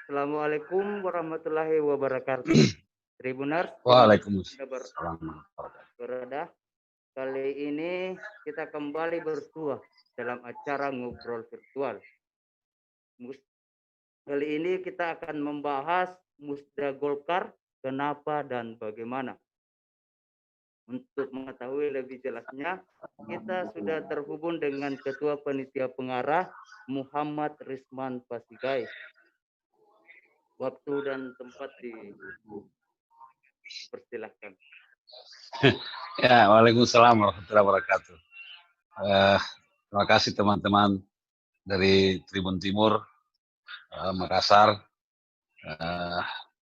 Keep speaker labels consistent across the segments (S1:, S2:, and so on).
S1: Assalamualaikum warahmatullahi wabarakatuh. Tribuners, dimanapun Anda
S2: Waalaikumsalam.
S1: berada, kali ini kita kembali bersua dalam acara ngobrol virtual. Kali ini kita akan membahas Musda Golkar, kenapa dan bagaimana. Untuk mengetahui lebih jelasnya, kita sudah terhubung dengan Ketua Panitia Pengarah Muhammad Risman Pasigai. Waktu dan tempat dipersilahkan.
S2: Ya, waalaikumsalam warahmatullahi wabarakatuh. Terima kasih teman-teman dari Tribun Timur, Makassar.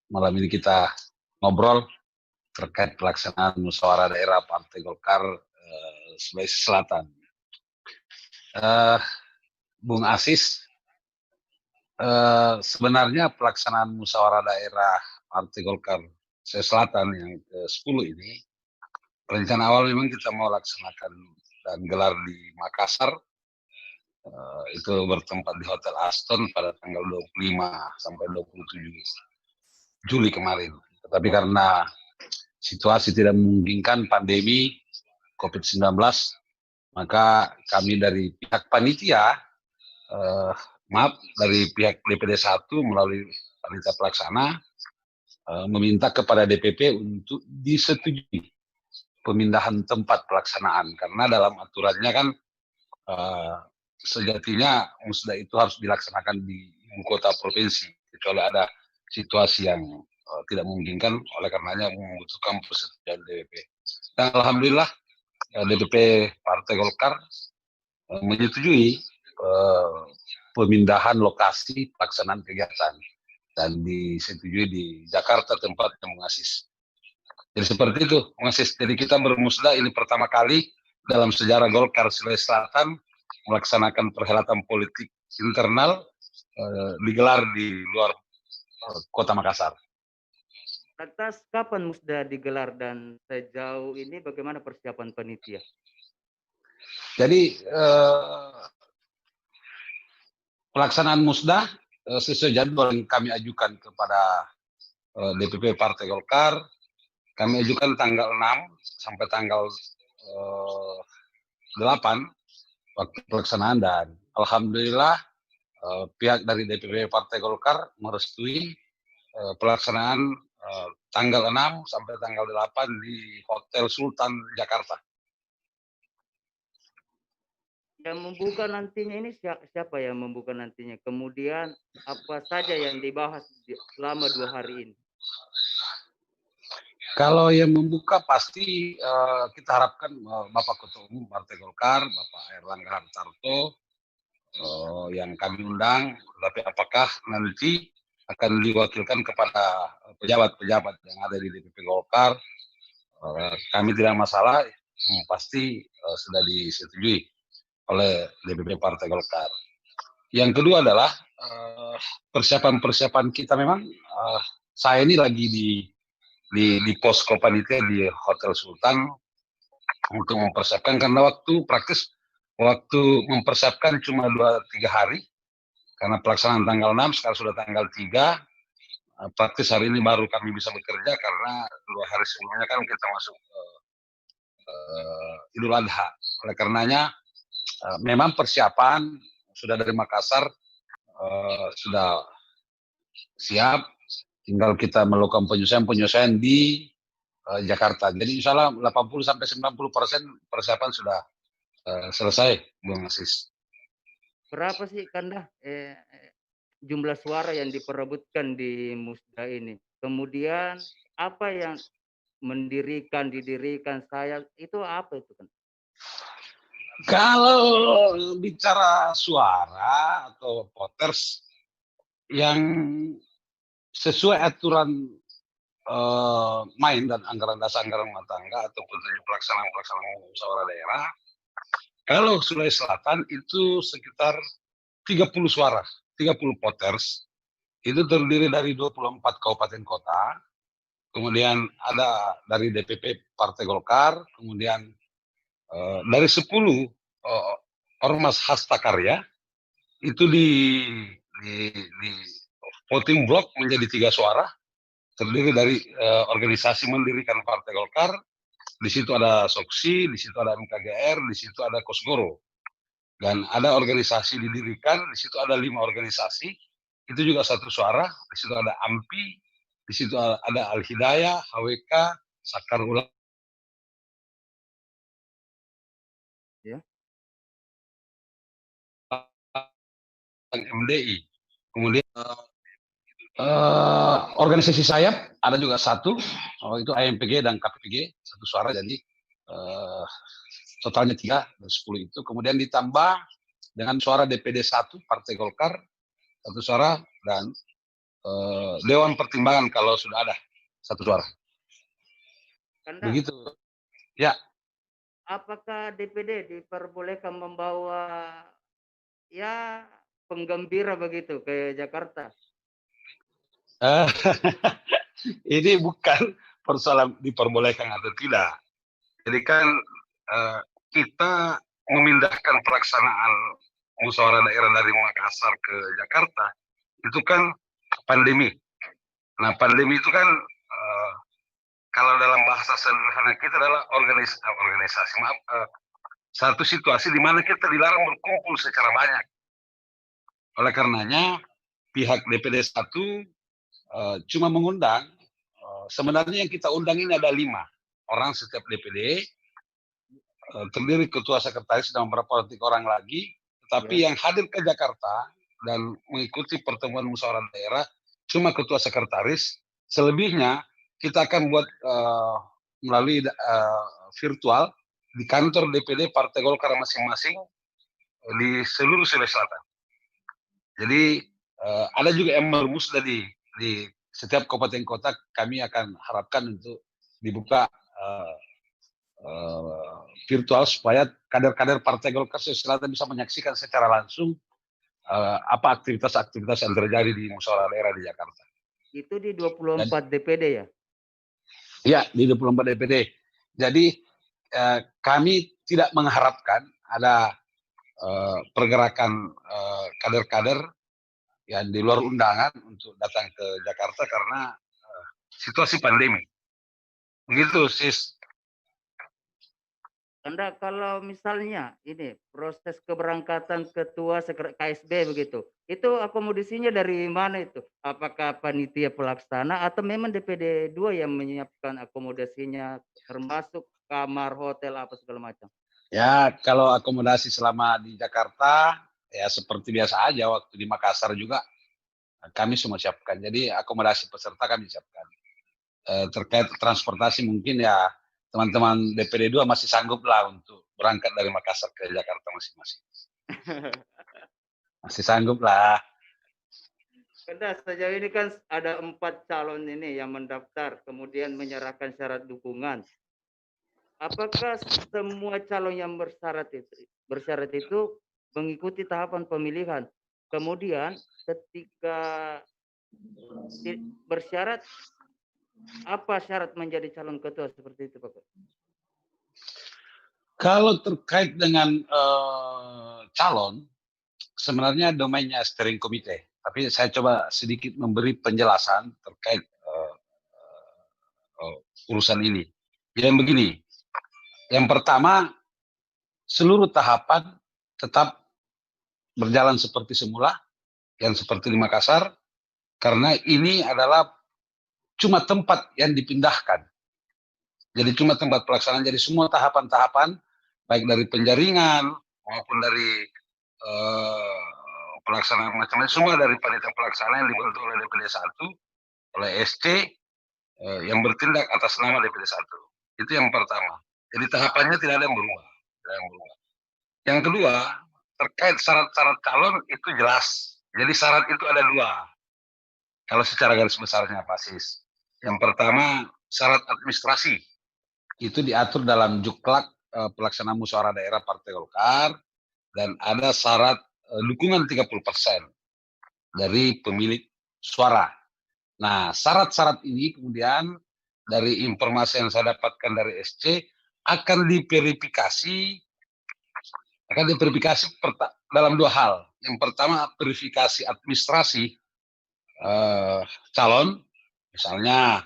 S2: Malam ini kita ngobrol terkait pelaksanaan musyawarah daerah Partai Golkar Sulawesi Selatan. Bung Asis, sebenarnya pelaksanaan musyawarah daerah Partai Golkar Sulawesi Selatan yang ke-10 ini, rencana awal memang kita mau laksanakan dan gelar di Makassar, itu bertempat di Hotel Aston pada tanggal 25 sampai 27 Juli kemarin. Tetapi karena situasi tidak memungkinkan pandemi COVID-19, maka kami dari pihak panitia, dari pihak DPD 1 melalui panitia pelaksana, meminta kepada DPP untuk disetujui pemindahan tempat pelaksanaan, karena dalam aturannya kan sejatinya musda itu harus dilaksanakan di ibu kota provinsi, kecuali ada situasi yang tidak memungkinkan, oleh karenanya membutuhkan persetujuan DPP. Dan alhamdulillah DPP Partai Golkar menyetujui pemindahan lokasi pelaksanaan kegiatan dan disetujui di Jakarta tempat yang mengasis. Jadi seperti itu, mengasis. Jadi kita bermusda ini pertama kali dalam sejarah Golkar Sulawesi Selatan melaksanakan perhelatan politik internal digelar di luar kota Makassar.
S1: Lantas kapan musda digelar dan sejauh ini bagaimana persiapan panitia?
S2: Jadi pelaksanaan musda sesuai jadwal yang kami ajukan kepada DPP Partai Golkar, kami ajukan tanggal 6 sampai tanggal 8 waktu pelaksanaan, dan alhamdulillah pihak dari DPP Partai Golkar merestui pelaksanaan tanggal 6 sampai tanggal 8 di Hotel Sultan Jakarta.
S1: Yang membuka nantinya ini siapa yang membuka nantinya? Kemudian apa saja yang dibahas selama 2 hari ini?
S2: Kalau yang membuka pasti kita harapkan Bapak Ketua Umum Partai Golkar, Bapak Erlangga Hartarto, yang kami undang, tapi apakah nanti akan diwakilkan kepada pejabat-pejabat yang ada di DPP Golkar, kami tidak masalah, yang pasti sudah disetujui oleh DPP Partai Golkar. Yang kedua adalah persiapan kita memang, saya ini lagi di posko panitia di Hotel Sultan untuk mempersiapkan, karena waktu mempersiapkan cuma 2-3 hari, karena pelaksanaan tanggal 6, sekarang sudah tanggal 3, praktis hari ini baru kami bisa bekerja, karena 2 hari sebelumnya kan kita masuk Idul Adha. Oleh karenanya memang persiapan sudah dari Makassar sudah siap, tinggal kita melakukan penyelesaian di Jakarta. Jadi insya Allah 80-90% persiapan sudah selesai, Bung Asis.
S1: Berapa sih Kanda jumlah suara yang diperebutkan di musda ini? Kemudian apa yang didirikan saya itu apa itu kan?
S2: Kalau bicara suara atau voters yang sesuai aturan main dan anggaran dasar anggaran rumah tangga ataupun pelaksanaan musyawarah daerah, kalau Sulawesi Selatan itu sekitar 30 suara, 30 voters, itu terdiri dari 24 kabupaten kota, kemudian ada dari DPP Partai Golkar, kemudian dari 10 ormas hasta karya, itu voting block menjadi 3 suara, terdiri dari organisasi mendirikan Partai Golkar, di situ ada Soksi, di situ ada MKGR, di situ ada Kosgoro. Dan ada organisasi didirikan, di situ ada 5 organisasi, itu juga 1 suara, di situ ada AMPI, di situ ada Al-Hidayah, HWK, Sakar Ulama,
S1: Ya.
S2: MDI. Kemudian organisasi sayap ada juga 1, itu AMPG dan KPPG, 1 suara, jadi totalnya 3 dari 10 itu. Kemudian ditambah dengan suara DPD 1 Partai Golkar 1 suara, dan Dewan Pertimbangan kalau sudah ada 1 suara.
S1: Kanda,
S2: Begitu. Ya.
S1: apakah DPD diperbolehkan membawa ya penggembira begitu ke Jakarta?
S2: Ini bukan persoalan diperbolehkan atau tidak. Jadi kan kita memindahkan pelaksanaan musyawarah daerah dari Makassar ke Jakarta itu kan pandemi. Nah, pandemi itu kan kalau dalam bahasa sederhana kita adalah organisasi, satu situasi di mana kita dilarang berkumpul secara banyak. Oleh karenanya pihak DPD 1 cuma mengundang, sebenarnya yang kita undang ini ada 5 orang setiap DPD, terdiri ketua sekretaris dan beberapa orang lagi, tetapi yang hadir ke Jakarta dan mengikuti pertemuan musyawarah daerah cuma ketua sekretaris, selebihnya kita akan buat melalui virtual di kantor DPD Partai Golkar masing-masing di seluruh Sulawesi Selatan. Jadi ada juga yang bermusda di setiap kabupaten kota, kami akan harapkan untuk dibuka virtual supaya kader-kader Partai Golkar Sulawesi Selatan bisa menyaksikan secara langsung apa aktivitas-aktivitas yang terjadi di musyawarah daerah di Jakarta.
S1: Itu di 24 DPD ya?
S2: Ya, di 24 DPD. Jadi kami tidak mengharapkan ada pergerakan kader-kader yang di luar undangan untuk datang ke Jakarta karena situasi pandemi. Begitu, Sis.
S1: Anda kalau misalnya ini proses keberangkatan ketua KSB begitu, itu akomodasinya dari mana itu? Apakah panitia pelaksana atau memang DPD 2 yang menyiapkan akomodasinya termasuk kamar, hotel, apa segala macam?
S2: Ya, kalau akomodasi selama di Jakarta ya seperti biasa aja, waktu di Makassar juga kami semua siapkan. Jadi akomodasi peserta kami siapkan. Terkait transportasi mungkin ya teman-teman DPD 2 masih sanggup lah untuk berangkat dari Makassar ke Jakarta masing-masing. Masih sanggup lah.
S1: Karena sejauh ini kan ada 4 calon ini yang mendaftar, kemudian menyerahkan syarat dukungan. Apakah semua calon yang bersyarat itu mengikuti tahapan pemilihan? Kemudian ketika bersyarat, apa syarat menjadi calon ketua seperti itu, Pak?
S2: Kalau terkait dengan calon, sebenarnya domainnya steering komite. Tapi saya coba sedikit memberi penjelasan terkait urusan ini. Yang begini, yang pertama, seluruh tahapan tetap berjalan seperti semula, yang seperti di Makassar, karena ini adalah cuma tempat yang dipindahkan. Jadi cuma tempat pelaksanaan, jadi semua tahapan-tahapan, baik dari penjaringan maupun dari pelaksanaan macam-macam, semua dari panitia pelaksana yang dibentuk oleh DPD 1, oleh SC, yang bertindak atas nama DPD 1. Itu yang pertama. Jadi tahapannya tidak ada yang berubah. Yang kedua, terkait syarat-syarat calon itu jelas. Jadi syarat itu ada 2. Kalau secara garis besarnya, Pak Sis. Yang pertama, syarat administrasi. Itu diatur dalam Juklak pelaksanaan musyawarah daerah Partai Golkar, dan ada syarat dukungan 30% dari pemilik suara. Nah, syarat-syarat ini kemudian dari informasi yang saya dapatkan dari SC akan diverifikasi dalam 2 hal. Yang pertama, verifikasi administrasi calon, misalnya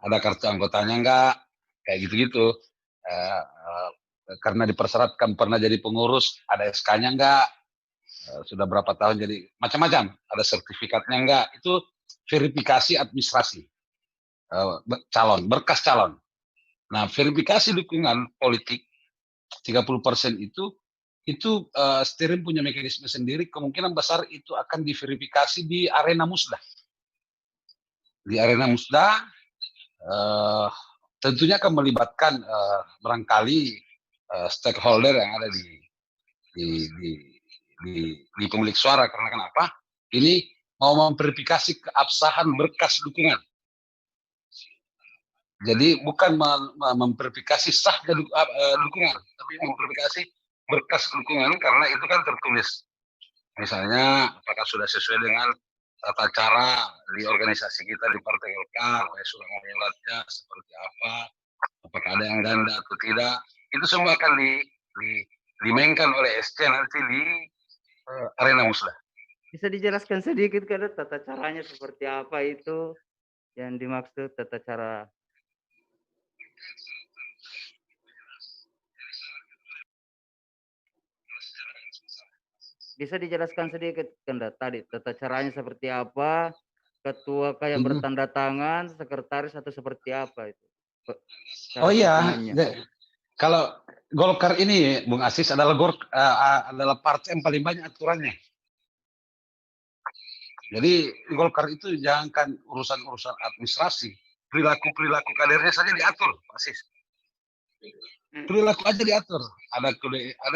S2: ada kartu anggotanya enggak, kayak gitu-gitu. Karena dipersyaratkan pernah jadi pengurus, ada SK-nya enggak, sudah berapa tahun jadi macam-macam, ada sertifikatnya enggak, itu verifikasi administrasi calon, berkas calon. Nah, verifikasi dukungan politik 30% itu Steering punya mekanisme sendiri, kemungkinan besar itu akan diverifikasi di arena musda. Di arena musda tentunya akan melibatkan barangkali stakeholder yang ada di di, di, di pemilik suara. Karena kenapa? Ini mau memverifikasi keabsahan berkas dukungan. Jadi bukan memverifikasi sahnya dukungan, tapi memverifikasi berkas dukungan karena itu kan tertulis. Misalnya apakah sudah sesuai dengan tata cara di organisasi kita di Partai Golkar, surat menyuratnya seperti apa, apakah ada yang ganda atau tidak, itu semua akan dimainkan oleh SC nanti di arena musda.
S1: Bisa dijelaskan sedikit kan tata caranya seperti apa itu yang dimaksud tata cara? Bisa dijelaskan sedikit kan tadi tata caranya seperti apa? Ketua kayak bertanda tangan, sekretaris atau seperti apa itu?
S2: Oh iya,
S1: dukungannya.
S2: kalau Golkar ini, Bung Asis, adalah partai yang paling banyak aturannya. Jadi Golkar itu jangankan urusan-urusan administrasi, perilaku kadernya saja diatur, Pak Asis. Perilaku aja diatur. Ada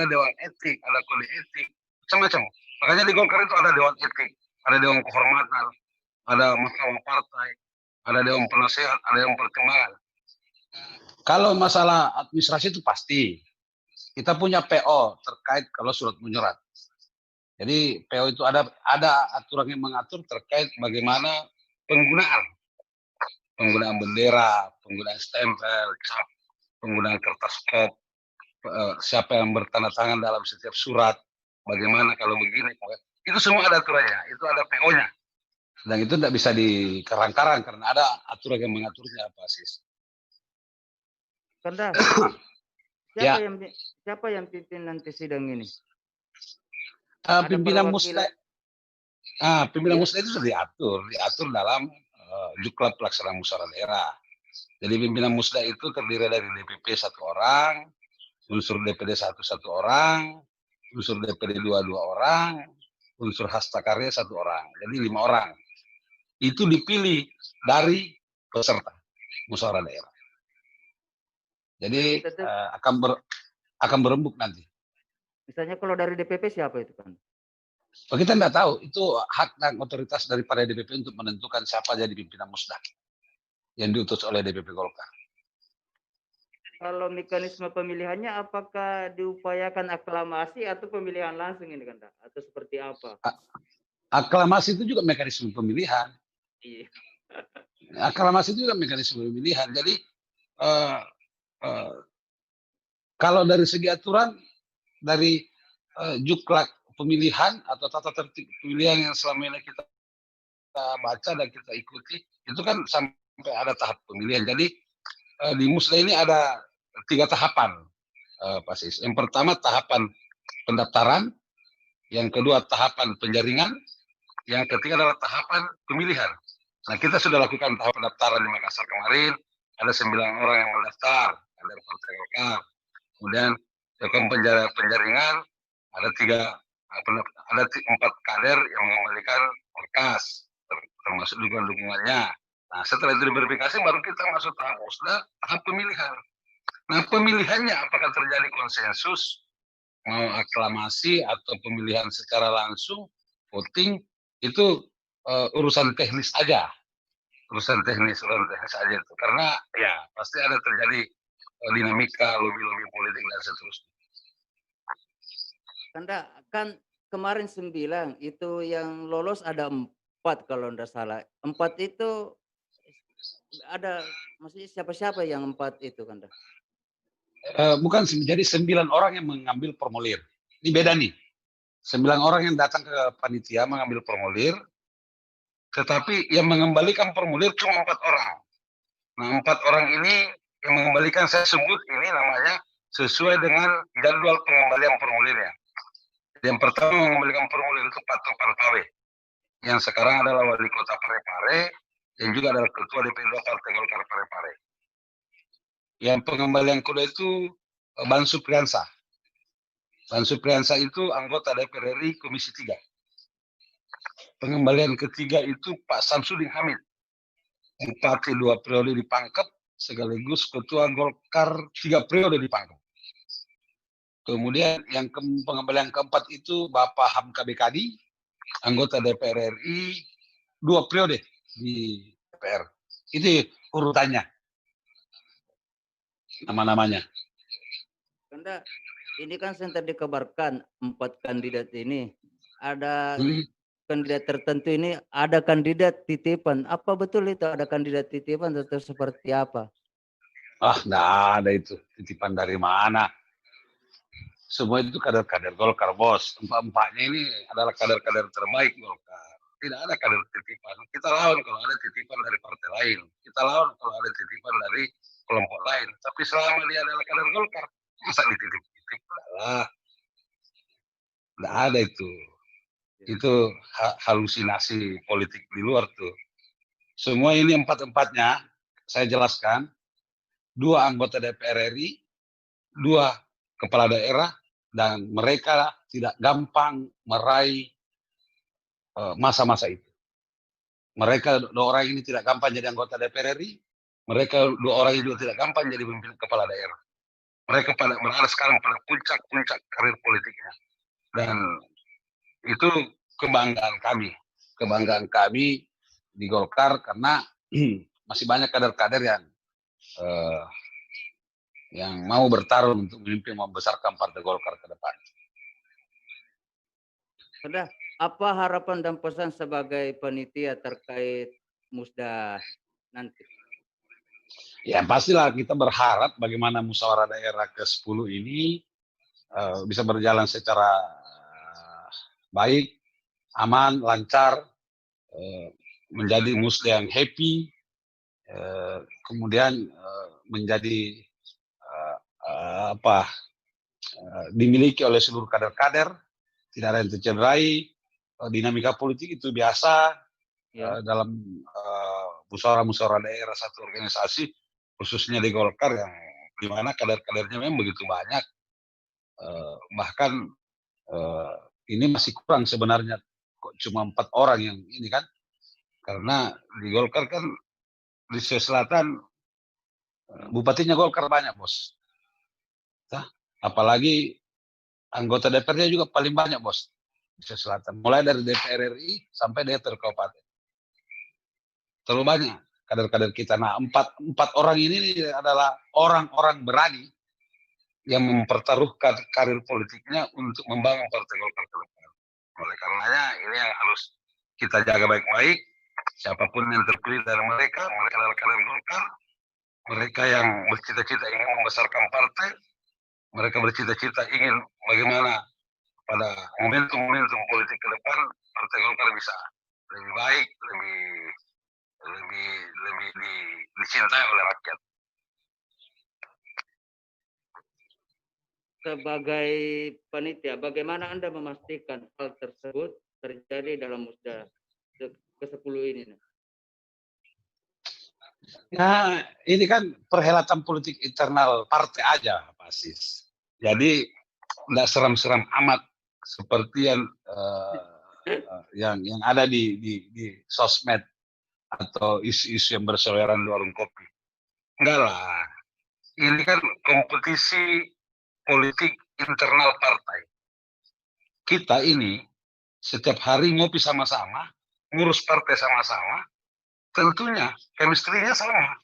S2: dewan etik, ada kode etik, macam-macam. Makanya di Golkar itu ada dewan etik, ada dewan kehormatan, ada mahkamah partai, ada dewan penasehat, ada dewan pertimbangan. Kalau masalah administrasi itu pasti. Kita punya PO terkait kalau surat menyurat. Jadi PO itu ada aturan yang mengatur terkait bagaimana penggunaan bendera, penggunaan stempel, cap, penggunaan kertas kop, siapa yang bertanda tangan dalam setiap surat, bagaimana kalau begini. Itu semua ada aturannya, itu ada PO-nya. Dan itu tidak bisa dikarang-karang karena ada aturan yang mengaturnya, Pak Sis.
S1: Kanda, siapa yang pimpin nanti sidang ini?
S2: Pimpinan musda itu sudah diatur dalam Juklat Pelaksana Musyawarah Daerah. Jadi pimpinan musda itu terdiri dari DPP 1 orang, unsur DPD 1 orang, unsur DPD 2 orang, unsur hasta karya 1 orang. Jadi 5 orang. Itu dipilih dari peserta musyawarah daerah. Jadi akan berembuk nanti.
S1: Misalnya kalau dari DPP siapa itu kan?
S2: Kita tidak tahu, itu hak dan otoritas daripada DPP untuk menentukan siapa jadi pimpinan musda yang diutus oleh DPP Golkar.
S1: Kalau mekanisme pemilihannya apakah diupayakan aklamasi atau pemilihan langsung ini kan? Atau seperti apa?
S2: Aklamasi itu juga mekanisme pemilihan.
S1: Iya.
S2: Aklamasi itu juga mekanisme pemilihan. Jadi kalau dari segi aturan dari Juklat pemilihan atau tata tertib pemilihan yang selama ini kita baca dan kita ikuti, itu kan sampai ada tahap pemilihan. Jadi di musda ini ada 3 tahapan, Pak Sis. Yang pertama tahapan pendaftaran, yang kedua tahapan penjaringan, yang ketiga adalah tahapan pemilihan. Nah, kita sudah lakukan tahap pendaftaran di Makassar kemarin, ada 9 orang yang mendaftar, ada Partai Golkar. Kemudian lakukan penjaringan, ada 4 kader yang mengembalikan berkas, termasuk dukungannya. Nah, setelah itu diverifikasi, baru kita masuk tahap musda, tahap pemilihan. Nah, pemilihannya apakah terjadi konsensus, mau aklamasi atau pemilihan secara langsung, voting, itu urusan teknis aja. Urusan teknis aja itu. Karena ya pasti ada terjadi dinamika, lobby-lobby politik dan seterusnya.
S1: Kanda, kan kemarin 9, itu yang lolos ada 4 kalau tidak salah. 4 itu ada, maksudnya siapa-siapa yang 4 itu Kanda?
S2: Bukan, jadi 9 orang yang mengambil formulir. Ini beda nih. 9 orang yang datang ke panitia mengambil formulir, Tetapi yang mengembalikan formulir cuma 4 orang. Nah, 4 orang ini yang mengembalikan, saya sebut ini namanya sesuai dengan jadwal pengembalian formulirnya. Yang pertama mengembalikan formulir itu Pak Topar Pawe, yang sekarang adalah wali kota Parepare, yang juga adalah ketua DPD Partai Golkar Parepare. Yang pengembalian kedua itu Ban Supriyansa. Ban Supriyansa itu anggota DPR RI Komisi 3. Pengembalian ketiga itu Pak Samsudin Hamid, bupati 2 periode di Pangkep, sekaligus ketua Golkar 3 periode di Pangkep. Kemudian yang pengembalian keempat itu Bapak Hamka Bekadi, anggota DPR RI 2 periode di DPR. Itu urutannya, nama-namanya.
S1: Karena ini kan yang tadi dikabarkan 4 kandidat ini ada kandidat tertentu, ini ada kandidat titipan. Apa betul itu ada kandidat titipan atau seperti apa?
S2: Nggak ada itu. Titipan dari mana? Semua itu kader-kader Golkar, bos. Empat-empatnya ini adalah kader-kader terbaik Golkar. Tidak ada kader titipan. Kita lawan kalau ada titipan dari partai lain. Kita lawan kalau ada titipan dari kelompok lain. Tapi selama dia adalah kader Golkar, masa dititip-titip? Tidak ada itu. Itu halusinasi politik di luar tuh. Semua ini empat-empatnya, saya jelaskan, 2 anggota DPR RI, 2 kepala daerah, dan mereka tidak gampang meraih masa-masa itu. Mereka 2 orang ini tidak gampang jadi anggota DPR RI, mereka 2 orang ini juga tidak gampang jadi pemimpin kepala daerah. Mereka berada sekarang pada puncak-puncak karir politiknya. Dan itu kebanggaan kami di Golkar, karena masih banyak kader-kader yang mau bertarung untuk memimpin membesarkan Partai Golkar ke depan.
S1: Sudah, apa harapan dan pesan sebagai panitia terkait musda nanti?
S2: Ya pastilah kita berharap bagaimana musyawarah daerah ke-10 ini bisa berjalan secara baik, aman, lancar, menjadi musda yang happy, kemudian menjadi dimiliki oleh seluruh kader-kader, tidak ada yang tercederai. Dinamika politik itu biasa dalam musyawarah daerah satu organisasi, khususnya di Golkar yang dimana kader-kadernya memang begitu banyak. Bahkan ini masih kurang sebenarnya, kok cuma 4 orang yang ini kan, karena di Golkar kan di Sulawesi Selatan bupatinya Golkar banyak, bos. Apalagi anggota DPR-nya juga paling banyak, bos, di Sulawesi Selatan. Mulai dari DPR RI sampai DPR kabupaten. Terlalu banyak kader-kader kita. Nah, empat orang ini adalah orang-orang berani yang mempertaruhkan karir politiknya untuk membangun Partai Golkar ke depan. Oleh karenanya ini yang harus kita jaga baik-baik. Siapapun yang terpilih dari mereka adalah kader Golkar. Mereka yang bercita-cita ingin membesarkan partai, mereka bercita-cita ingin bagaimana pada momentum politik ke depan Partai Golkar bisa lebih baik, lebih dicintai oleh rakyat.
S1: Sebagai panitia, bagaimana Anda memastikan hal tersebut terjadi dalam musda ke-10 ini?
S2: Nah, ini kan perhelatan politik internal partai aja, Pak Sis. Jadi tidak seram-seram amat seperti yang ada di sosmed atau isu-isu yang berseliweran di warung kopi. Enggak lah. Ini kan kompetisi politik internal partai. Kita ini setiap hari ngopi sama-sama, ngurus partai sama-sama, tentunya chemistry-nya sama.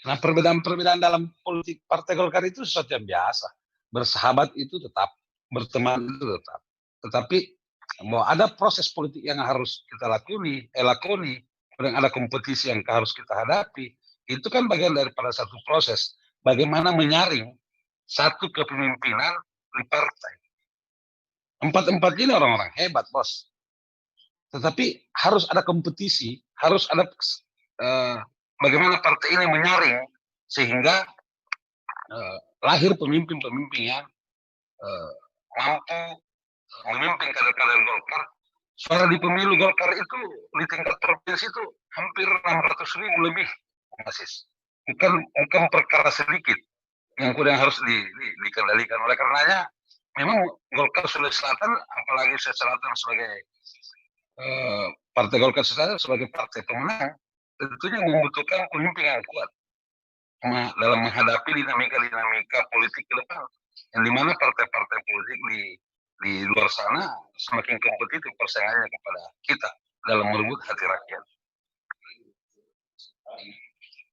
S2: Nah, perbedaan-perbedaan dalam politik Partai Golkar itu sesuatu yang biasa. Bersahabat itu tetap, berteman itu tetap. Tetapi mau ada proses politik yang harus kita lakoni, dan ada kompetisi yang harus kita hadapi. Itu kan bagian daripada satu proses. Bagaimana menyaring satu kepemimpinan di partai. Empat-empat ini orang-orang hebat, bos. Tetapi harus ada kompetisi, harus ada bagaimana partai ini menyaring sehingga lahir pemimpin-pemimpin yang mampu memimpin kader-kader Golkar. Suara di pemilu Golkar itu di tingkat provinsi itu hampir 600.000 lebih, Asis. Bukan perkara sedikit yang harus dikendalikan. Oleh karenanya, memang Golkar Sulawesi Selatan, apalagi Sulawesi Selatan sebagai Partai Golkar Selatan sebagai partai pemenang, tentunya membutuhkan pemimpin yang kuat dalam menghadapi dinamika politik ke depan, yang dimana partai-partai politik di luar sana semakin kompetitif persaingannya kepada kita dalam merebut hati rakyat.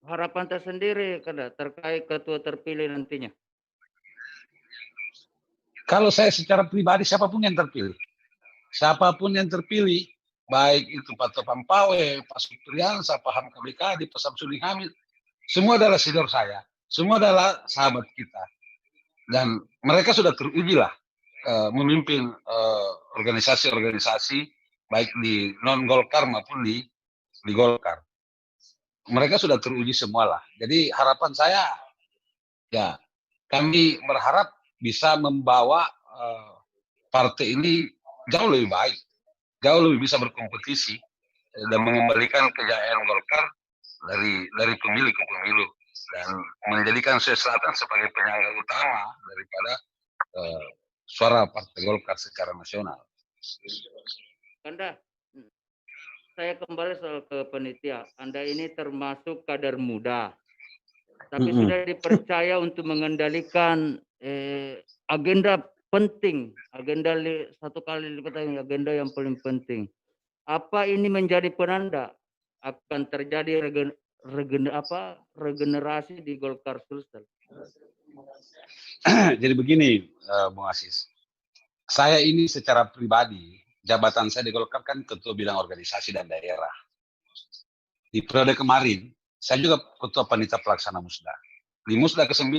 S1: Harapan tersendiri terkait ketua terpilih nantinya.
S2: Kalau saya secara pribadi, siapapun yang terpilih, baik itu Pak Topan Pawe, Pak Supriyansa, Pak Hamka BKD, Pak Samsudin Hamid, semua adalah senior saya, semua adalah sahabat kita, dan mereka sudah teruji lah memimpin organisasi-organisasi baik di non Golkar maupun di Golkar. Mereka sudah teruji semua lah. Jadi harapan saya, ya kami berharap bisa membawa partai ini jauh lebih baik, jauh lebih bisa berkompetisi dan mengembalikan kejayaan Golkar dari pemilu ke pemilu dan menjadikan Sulawesi Selatan sebagai penyangga utama daripada suara Partai Golkar secara nasional.
S1: Anda, saya kembali soal ke panitia. Anda ini termasuk kader muda, tapi sudah dipercaya untuk mengendalikan agenda penting, agenda agenda yang paling penting. Apa ini menjadi penanda akan terjadi regenerasi di Golkar Sulsel?
S2: Jadi begini, Bung Asis. Saya ini secara pribadi, jabatan saya di Golkar kan ketua bidang organisasi dan daerah. Di periode kemarin, saya juga ketua panitia pelaksana Musda. Di Musda ke-9,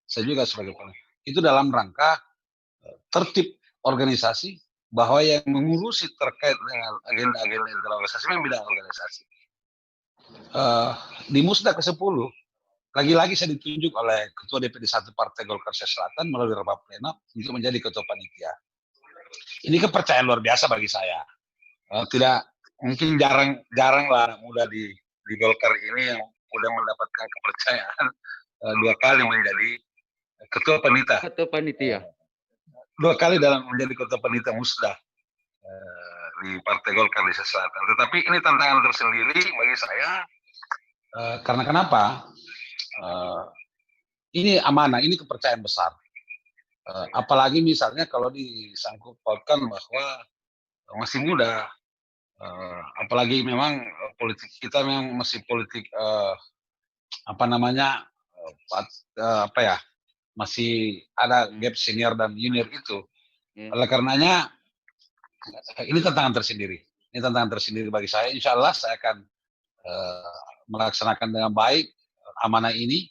S2: saya juga sebagai panitia. Itu dalam rangka tertib organisasi, bahwa yang mengurusi terkait dengan agenda-agenda organisasi memang bidang organisasi. Di Musda ke-10, lagi-lagi saya ditunjuk oleh Ketua DPD 1 Partai Golkar Sulawesi Selatan melalui rapat pleno untuk menjadi ketua panitia. Ini kepercayaan luar biasa bagi saya. Mungkin jarang lah anak muda di Golkar ini yang sudah mendapatkan kepercayaan 2 kali menjadi ketua panitia.
S1: Ketua panitia.
S2: 2 kali dalam menjadi ketua panitia Musda di Partai Golkar di Sulawesi Selatan. Tetapi ini tantangan tersendiri bagi saya. Karena kenapa? Ini amanah, ini kepercayaan besar. Apalagi misalnya kalau disangkut pautkan bahwa masih muda, apalagi memang politik kita memang masih politik masih ada gap senior dan junior itu. Oleh karenanya ini tantangan tersendiri. Ini tantangan tersendiri bagi saya. Insya Allah saya akan melaksanakan dengan baik amanah ini.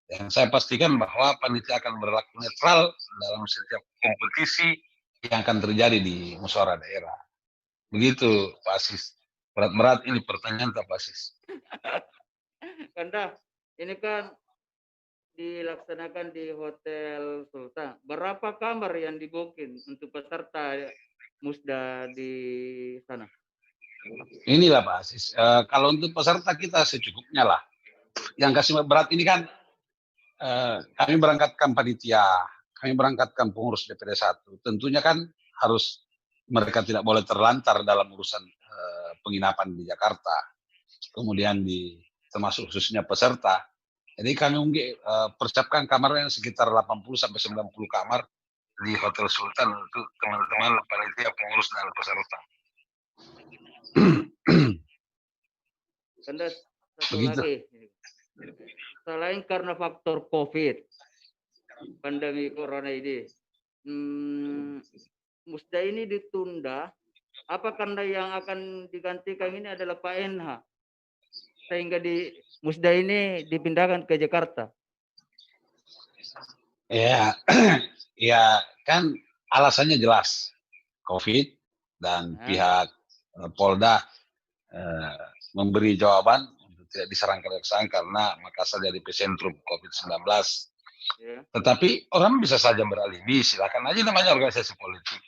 S2: Dan saya pastikan bahwa panitia akan berlaku netral dalam setiap kompetisi yang akan terjadi di musyawarah daerah. Begitu, Pak Asis. Berat-berat ini pertanyaan, Pak Asis.
S1: Kanda, ini kan dilaksanakan di Hotel Sultan. Berapa kamar yang dibukin untuk peserta Musda di sana?
S2: Inilah Pak Asis. Kalau untuk peserta kita secukupnya lah. Yang kasih berat ini kan kami berangkatkan panitia, kami berangkatkan pengurus DPD 1. Tentunya kan harus mereka tidak boleh terlantar dalam urusan penginapan di Jakarta. Kemudian termasuk khususnya peserta. Jadi kami mungkin persiapkan kamarnya sekitar 80-90 kamar di Hotel Sultan untuk teman-teman panitia, pengurus dan peserta.
S1: Kanda, satu lagi. Selain karena faktor COVID, pandemi corona ini, Musda ini ditunda. Apa karena yang akan digantikan ini adalah Pak NH, sehingga di Musda ini dipindahkan ke Jakarta?
S2: Ya, ya kan alasannya jelas, COVID dan pihak Polda memberi jawaban untuk tidak diserang kejaksaan karena Makassar jadi epicentrum COVID-19.
S1: Ya.
S2: Tetapi orang bisa saja beralibi, silakan aja namanya organisasi politik.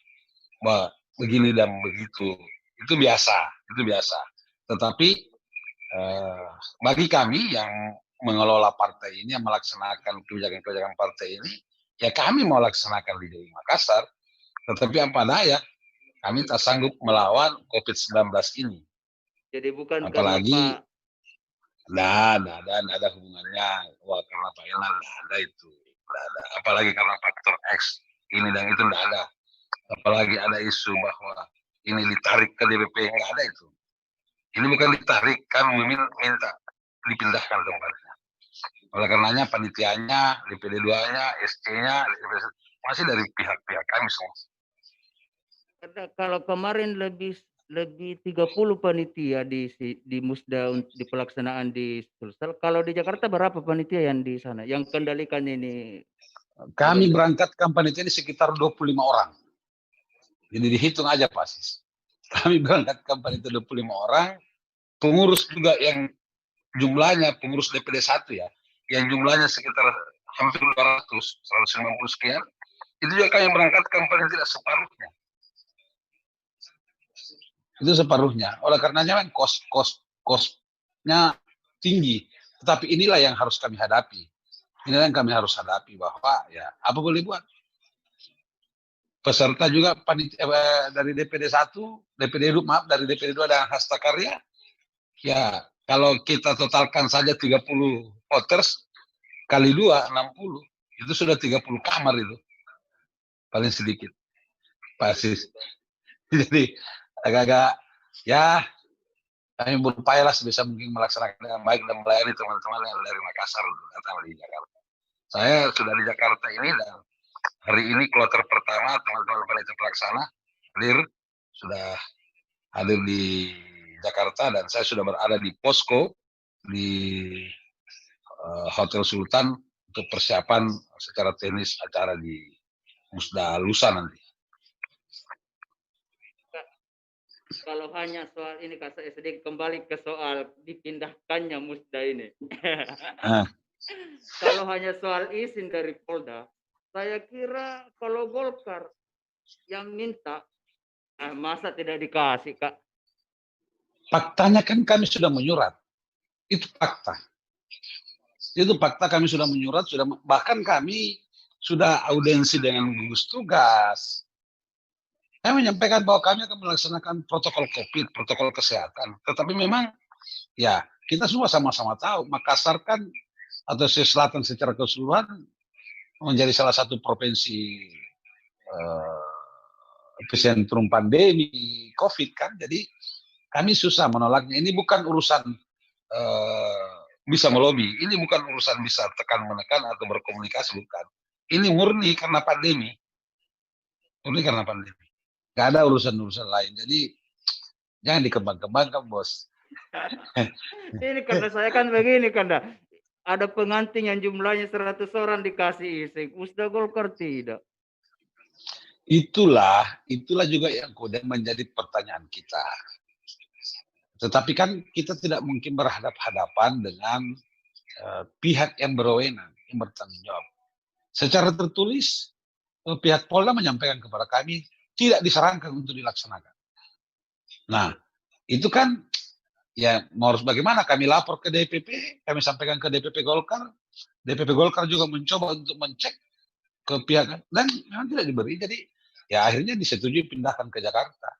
S2: Bah, begini dan begitu, itu biasa, itu biasa. Tetapi bagi kami yang mengelola partai ini, yang melaksanakan kebijakan-kebijakan partai ini, ya kami mau laksanakan di Makassar, tetapi apa daya, kami tak sanggup melawan COVID-19 ini.
S1: Jadi bukan karena
S2: Apalagi,
S1: Pak.
S2: nggak ada hubungannya. Wah, karena Pak Ilham nggak ada itu. Nggak ada. Apalagi karena faktor X, ini dan itu nggak ada. Apalagi ada isu bahwa ini ditarik ke DPP, nggak ada itu. Ini bukan ditarik, kami minta dipindahkan tempatnya. Oleh karenanya panitianya, DPD 2-nya, SC-nya, masih dari pihak-pihak kami semua.
S1: Karena kalau kemarin lebih 30 panitia di Musda di pelaksanaan di Sulsel. Kalau di Jakarta berapa panitia yang di sana yang kendalikan ini?
S2: Kami berangkatkan panitia ini sekitar 25 orang. Jadi dihitung aja pasis. Kami berangkatkan panitia 25 orang, pengurus juga yang jumlahnya, pengurus DPD 1 ya, yang jumlahnya sekitar hampir 200, 190 sekian, itu juga kami berangkatkan paling tidak separuhnya. Itu separuhnya. Oleh karenanya kan kosnya tinggi. Tetapi inilah yang harus kami hadapi. Inilah yang kami harus hadapi bahwa ya apa boleh buat. Peserta juga dari DPD 1, DPD 2, maaf, dari DPD 2 dan Hasta Karya. Ya, kalau kita totalkan saja 30 voters kali 2, 60. Itu sudah 30 kamar itu. Paling sedikit. Pasti. Jadi agak-agak ya kami berupaya lah sebisa mungkin melaksanakan dengan baik dan melayani teman-teman yang dari Makassar datang di Jakarta. Saya sudah di Jakarta ini dan hari ini kloter pertama teman-teman panitia pelaksana sudah hadir di Jakarta dan saya sudah berada di posko di Hotel Sultan untuk persiapan secara teknis acara di Musda lusa nanti.
S1: Kalau hanya soal ini Kak, saya sedikit kembali ke soal dipindahkannya Musda ini. Kalau hanya soal izin dari Polda, saya kira kalau Golkar yang minta, masa tidak dikasih Kak?
S2: Faktanya kan kami sudah menyurat. Itu fakta. Itu fakta, kami sudah menyurat, bahkan kami sudah audiensi dengan gugus tugas. Kami menyampaikan bahwa kami akan melaksanakan protokol COVID, protokol kesehatan. Tetapi memang ya kita semua sama-sama tahu Makassar kan atau Sulawesi Selatan secara keseluruhan menjadi salah satu provinsi epicentrum pandemi COVID kan. Jadi kami susah menolaknya. Ini bukan urusan bisa melobi. Ini bukan urusan bisa tekan menekan atau berkomunikasi, bukan. Ini murni karena pandemi. Murni karena pandemi. Gak ada urusan-urusan lain. Jadi jangan dikembang-kembangkan, bos.
S1: Ini karena saya kan begini kan, ada pengantin yang jumlahnya 100 orang dikasih izin, Musda Golkar tidak.
S2: Itulah juga yang kemudian menjadi pertanyaan kita. Tetapi kan kita tidak mungkin berhadapan-hadapan dengan pihak yang berwenang, yang bertanggung jawab. Secara tertulis, pihak Polda menyampaikan kepada kami tidak disarankan untuk dilaksanakan. Nah, itu kan ya mau harus bagaimana, kami lapor ke DPP, kami sampaikan ke DPP Golkar juga mencoba untuk mencek ke pihak dan memang tidak diberi, jadi ya akhirnya disetujui pindahkan ke Jakarta.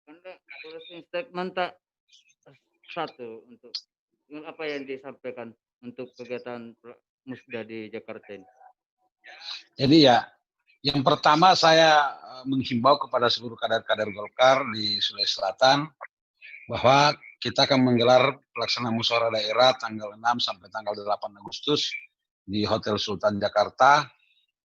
S1: Anda closing statement tak satu untuk apa yang disampaikan untuk kegiatan Musda di Jakarta ini?
S2: Jadi ya, yang pertama saya menghimbau kepada seluruh kader-kader Golkar di Sulawesi Selatan bahwa kita akan menggelar pelaksanaan musyawarah daerah tanggal 6 sampai tanggal 8 Agustus di Hotel Sultan Jakarta,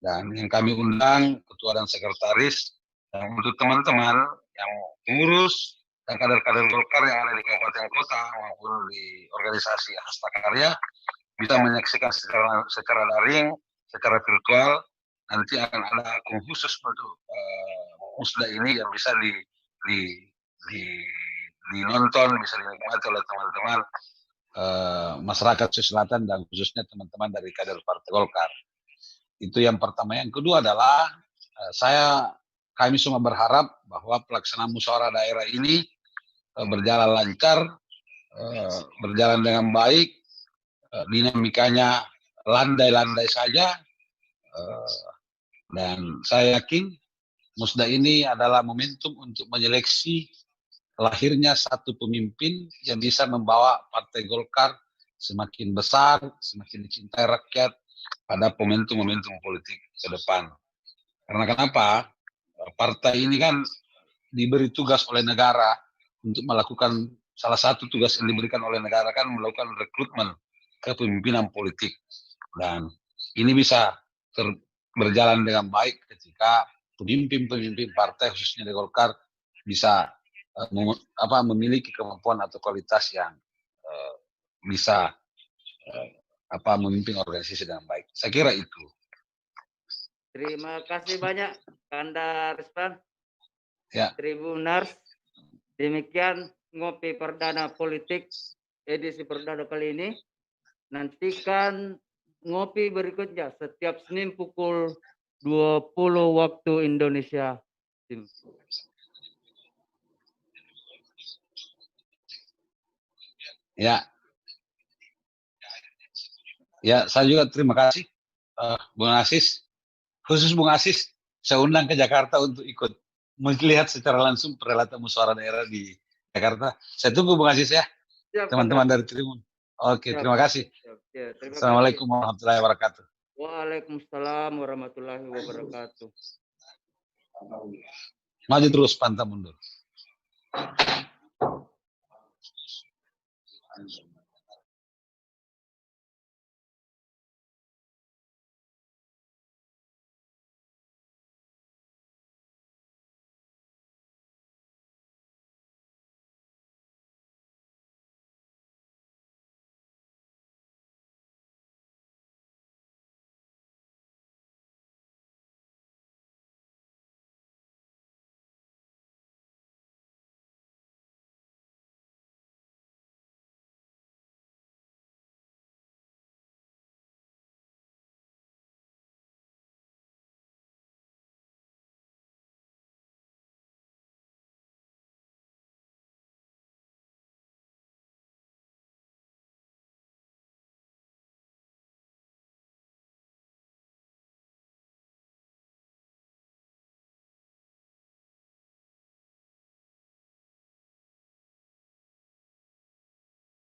S2: dan yang kami undang ketua dan sekretaris, dan untuk teman-teman yang pengurus dan kader-kader Golkar yang ada di kabupaten kota maupun di organisasi Hasta Karya bisa menyaksikan secara daring, secara virtual. Nanti akan ada akun khusus untuk musda ini yang bisa di, di dinonton, bisa dinikmati oleh teman-teman masyarakat Sulawesi Selatan dan khususnya teman-teman dari kader Partai Golkar. Itu yang pertama. Yang kedua adalah kami semua berharap bahwa pelaksanaan musyawarah daerah ini berjalan lancar, berjalan dengan baik, dinamikanya landai-landai saja, dan saya yakin musda ini adalah momentum untuk menyeleksi lahirnya satu pemimpin yang bisa membawa Partai Golkar semakin besar, semakin dicintai rakyat pada momentum-momentum politik ke depan. Karena kenapa? Partai ini kan diberi tugas oleh negara untuk melakukan, salah satu tugas yang diberikan oleh negara kan melakukan rekrutmen kepemimpinan politik. Dan ini bisa berjalan dengan baik ketika pemimpin-pemimpin partai khususnya di Golkar bisa memiliki kemampuan atau kualitas yang bisa memimpin organisasi dengan baik. Saya kira itu.
S1: Terima kasih banyak Kanda Respan.
S2: Ya.
S1: Tribunars. Demikian ngopi perdana politik edisi perdana kali ini. Nantikan ngopi berikutnya setiap Senin pukul 20 waktu Indonesia.
S2: Ya. Ya, saya juga terima kasih Bung Asis. Khusus Bung Asis, saya undang ke Jakarta untuk ikut melihat secara langsung perhelatan musyawarah daerah di Jakarta. Saya tunggu Bung Asis ya, teman-teman dari Tribun. Oke, terima kasih. Assalamualaikum warahmatullahi wabarakatuh.
S1: Waalaikumsalam warahmatullahi wabarakatuh.
S2: Maju terus, pantang mundur.